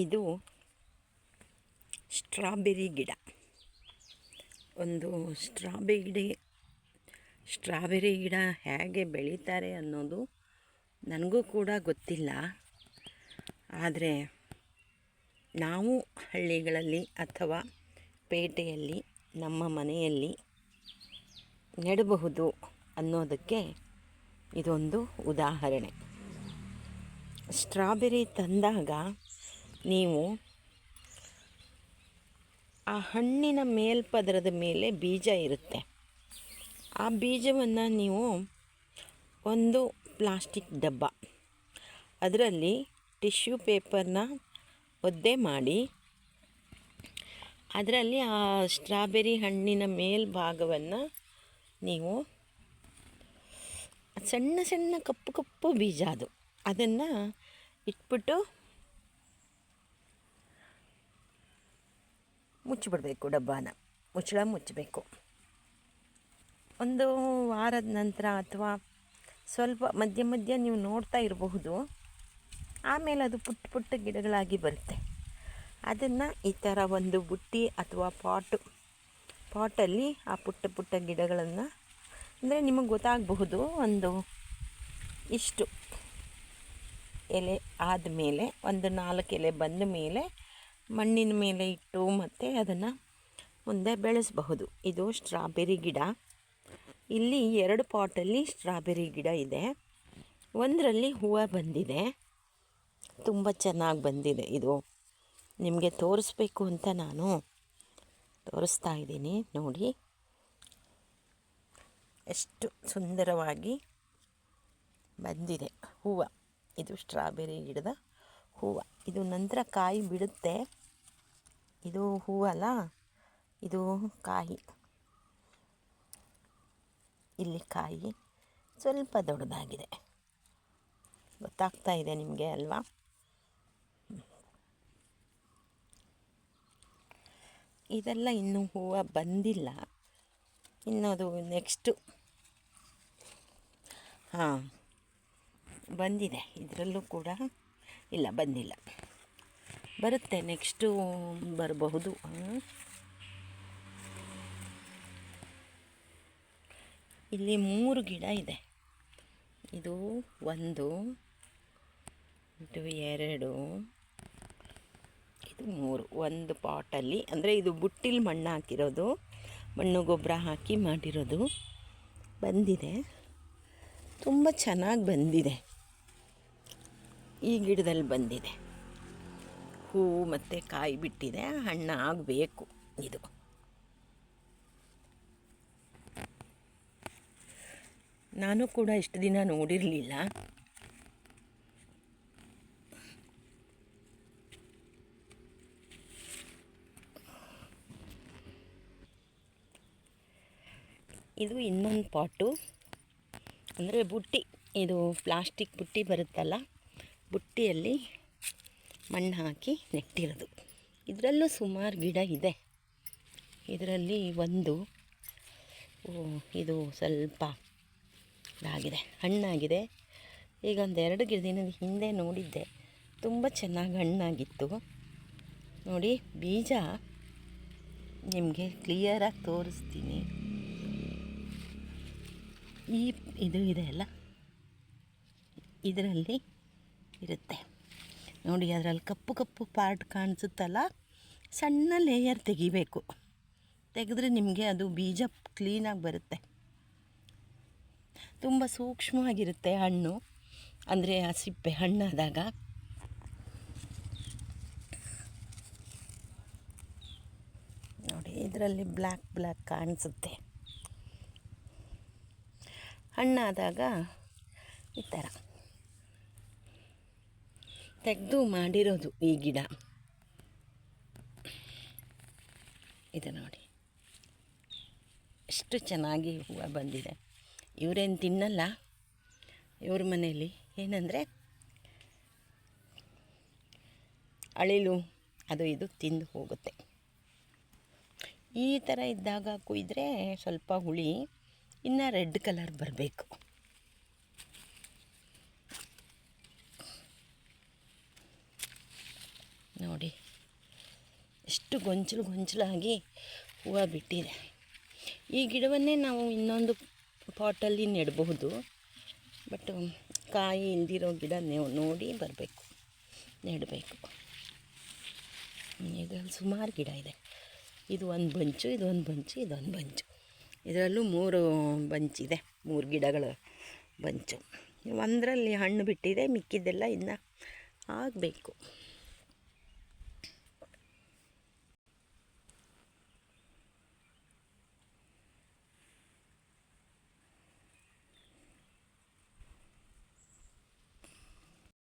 ಇದು ಸ್ಟ್ರಾಬೆರಿ ಗಿಡ. ಒಂದು ಸ್ಟ್ರಾಬೆರಿ ಗಿಡ ಹೇಗೆ ಬೆಳೀತಾರೆ ಅನ್ನೋದು ನನಗೂ ಕೂಡ ಗೊತ್ತಿಲ್ಲ. ಆದರೆ ನಾವು ಹಳ್ಳಿಗಳಲ್ಲಿ ಅಥವಾ ಪೇಟೆಯಲ್ಲಿ ನಮ್ಮ ಮನೆಯಲ್ಲಿ ನೆಡಬಹುದು ಅನ್ನೋದಕ್ಕೆ ಇದೊಂದು ಉದಾಹರಣೆ. ಸ್ಟ್ರಾಬೆರಿ ತಂದಾಗ ನೀವು ಆ ಹಣ್ಣಿನ ಮೇಲ್ಪದರದ ಮೇಲೆ ಬೀಜ ಇರುತ್ತೆ. ಆ ಬೀಜವನ್ನು ನೀವು ಒಂದು ಪ್ಲಾಸ್ಟಿಕ್ ಡಬ್ಬ, ಅದರಲ್ಲಿ ಟಿಶ್ಯೂ ಪೇಪರ್ನ ಒದ್ದೆ ಮಾಡಿ ಅದರಲ್ಲಿ ಆ ಸ್ಟ್ರಾಬೆರಿ ಹಣ್ಣಿನ ಮೇಲ್ಭಾಗವನ್ನು ನೀವು ಸಣ್ಣ ಸಣ್ಣ ಕಪ್ಪು ಕಪ್ಪು ಬೀಜ ಅದನ್ನು ಇಟ್ಬಿಟ್ಟು ಮುಚ್ಚಿಬಿಡಬೇಕು. ಡಬ್ಬನ ಮುಚ್ಚಳ ಮುಚ್ಚಬೇಕು. ಒಂದು ವಾರದ ನಂತರ ಅಥವಾ ಸ್ವಲ್ಪ ಮಧ್ಯ ಮಧ್ಯ ನೀವು ನೋಡ್ತಾ ಇರಬಹುದು. ಆಮೇಲೆ ಅದು ಪುಟ್ಟ ಪುಟ್ಟ ಗಿಡಗಳಾಗಿ ಬರುತ್ತೆ. ಅದನ್ನು ಈ ಥರ ಒಂದು ಬುಟ್ಟಿ ಅಥವಾ ಪಾಟಲ್ಲಿ ಆ ಪುಟ್ಟ ಪುಟ್ಟ ಗಿಡಗಳನ್ನು, ಅಂದರೆ ನಿಮಗೆ ಗೊತ್ತಾಗಬಹುದು, ಒಂದು ಇಷ್ಟು ಎಲೆ ಆದಮೇಲೆ ಒಂದು 4 ಎಲೆ ಬಂದ ಮೇಲೆ ಮಣ್ಣಿನ ಮೇಲೆ ಇಟ್ಟು ಮತ್ತು ಅದನ್ನು ಮುಂದೆ ಬೆಳೆಸಬಹುದು. ಇದು ಸ್ಟ್ರಾಬೆರಿ ಗಿಡ. ಇಲ್ಲಿ 2 ಪಾಟಲ್ಲಿ ಸ್ಟ್ರಾಬೆರಿ ಗಿಡ ಇದೆ. ಒಂದರಲ್ಲಿ ಹೂವು ಬಂದಿದೆ, ತುಂಬ ಚೆನ್ನಾಗಿ ಬಂದಿದೆ. ಇದು ನಿಮಗೆ ತೋರಿಸ್ಬೇಕು ಅಂತ ನಾನು ತೋರಿಸ್ತಾ ಇದ್ದೀನಿ. ನೋಡಿ ಎಷ್ಟು ಸುಂದರವಾಗಿ ಬಂದಿದೆ ಹೂವು. ಇದು ಸ್ಟ್ರಾಬೆರಿ ಗಿಡದ ಹೂವು. ಇದು ನಂತರ ಕಾಯಿ ಬಿಡುತ್ತೆ. ಇದು ಹೂವಲ್ಲ, ಇದು ಕಾಯಿ. ಇಲ್ಲಿ ಕಾಯಿ ಸ್ವಲ್ಪ ದೊಡ್ಡದಾಗಿದೆ. ಗೊತ್ತಾಗ್ತಾ ಇದೆ ನಿಮಗೆ ಅಲ್ವಾ? ಇದೆಲ್ಲ ಇನ್ನೂ ಹೂವು ಬಂದಿಲ್ಲ. ಇನ್ನದು ನೆಕ್ಸ್ಟು ಬಂದಿದೆ. ಇದರಲ್ಲೂ ಕೂಡ ಇಲ್ಲ, ಬಂದಿಲ್ಲ. ಬರುತ್ತೆ, ನೆಕ್ಸ್ಟು ಬರಬಹುದು. ಇಲ್ಲಿ 3 ಗಿಡ ಇದೆ. ಇದು 1, ಇದು 2, ಇದು 3. ಒಂದು ಪಾಟಲ್ಲಿ, ಅಂದರೆ ಇದು ಬುಟ್ಟಿಲಿ ಮಣ್ಣು ಹಾಕಿರೋದು, ಮಣ್ಣು ಗೊಬ್ಬರ ಹಾಕಿ ಮಾಡಿರೋದು. ಬಂದಿದೆ, ತುಂಬ ಚೆನ್ನಾಗಿ ಬಂದಿದೆ. ಈ ಗಿಡದಲ್ಲಿ ಬಂದಿದೆ ಹೂವು ಮತ್ತು ಕಾಯಿ ಬಿಟ್ಟಿದೆ. ಹಣ್ಣು ಆಗಬೇಕು. ಇದು ನಾನು ಕೂಡ ಇಷ್ಟು ದಿನ ನೋಡಿರಲಿಲ್ಲ. ಇದು ಇನ್ನೊಂದು ಪಾಟು, ಅಂದರೆ ಬುಟ್ಟಿ. ಇದು ಪ್ಲಾಸ್ಟಿಕ್ ಬುಟ್ಟಿ ಬರುತ್ತಲ್ಲ, ಬುಟ್ಟಿಯಲ್ಲಿ ಮಣ್ಣು ಹಾಕಿ ನೆಟ್ಟಿರೋದು. ಇದರಲ್ಲೂ ಸುಮಾರು ಗಿಡ ಇದೆ. ಇದರಲ್ಲಿ ಇದು ಸ್ವಲ್ಪ ಇದಾಗಿದೆ, ಹಣ್ಣಾಗಿದೆ. ಈಗ ಒಂದು 2 ದಿನದ ಹಿಂದೆ ನೋಡಿದ್ದೆ, ತುಂಬ ಚೆನ್ನಾಗಿ ಹಣ್ಣಾಗಿತ್ತು. ನೋಡಿ, ಬೀಜ ನಿಮಗೆ ಕ್ಲಿಯರಾಗಿ ತೋರಿಸ್ತೀನಿ. ಇದು ಇದೆ ಅಲ್ಲ, ಇದರಲ್ಲಿ ಇರುತ್ತೆ ನೋಡಿ. ಅದರಲ್ಲಿ ಕಪ್ಪು ಕಪ್ಪು ಪಾರ್ಟ್ ಕಾಣಿಸುತ್ತಲ್ಲ, ಸಣ್ಣ ಲೇಯರ್ ತೆಗಿಬೇಕು. ತೆಗೆದ್ರೆ ನಿಮಗೆ ಅದು ಬೀಜ ಕ್ಲೀನಾಗಿ ಬರುತ್ತೆ. ತುಂಬ ಸೂಕ್ಷ್ಮವಾಗಿರುತ್ತೆ ಹಣ್ಣು, ಅಂದರೆ ಆ ಸಿಪ್ಪೆ ಹಣ್ಣಾದಾಗ. ನೋಡಿ, ಇದರಲ್ಲಿ ಬ್ಲ್ಯಾಕ್ ಕಾಣಿಸುತ್ತೆ. ಹಣ್ಣಾದಾಗ ಈ ಥರ ತೆಗೆದು ಮಾಡಿರೋದು ಈ ಗಿಡ. ಇದು ನೋಡಿ, ಎಷ್ಟು ಚೆನ್ನಾಗಿ ಹೂವು ಬಂದಿದೆ. ಇವರೇನು ತಿನ್ನಲ್ಲ, ಇವ್ರ ಮನೇಲಿ ಏನಂದರೆ ಅಳಿಲು ಅದು ಇದು ತಿಂದು ಹೋಗುತ್ತೆ. ಈ ಥರ ಇದ್ದಾಗ ಕುಯ್ದರೆ ಸ್ವಲ್ಪ ಹುಳಿ, ಇನ್ನು ರೆಡ್ ಕಲರ್ ಬರಬೇಕು. ನೋಡಿ. ಎಷ್ಟು ಗೊಂಚಲು ಗೊಂಚಲಾಗಿ ಹೂವು ಬಿಟ್ಟಿದೆ. ಈ ಗಿಡವನ್ನೇ ನಾವು ಇನ್ನೊಂದು ಪಾಟಲ್ಲಿ ನೆಡಬಹುದು. ಬಟ್ ಕಾಯಿ ಇಲ್ದಿರೋ ಗಿಡ ನೀವು ನೋಡಿ ಬರಬೇಕು, ನೆಡಬೇಕು. ಇದರಲ್ಲಿ ಸುಮಾರು ಗಿಡ ಇದೆ. ಇದು ಒಂದು ಬಂಚು, ಇದೊಂದು ಬಂಚು, ಇದೊಂದು ಬಂಚು. ಇದರಲ್ಲೂ 3 ಬಂಚಿದೆ, 3 ಗಿಡಗಳ ಬಂಚು. ಒಂದರಲ್ಲಿ ಹಣ್ಣು ಬಿಟ್ಟಿದೆ, ಮಿಕ್ಕಿದ್ದೆಲ್ಲ ಇನ್ನು ಆಗಬೇಕು.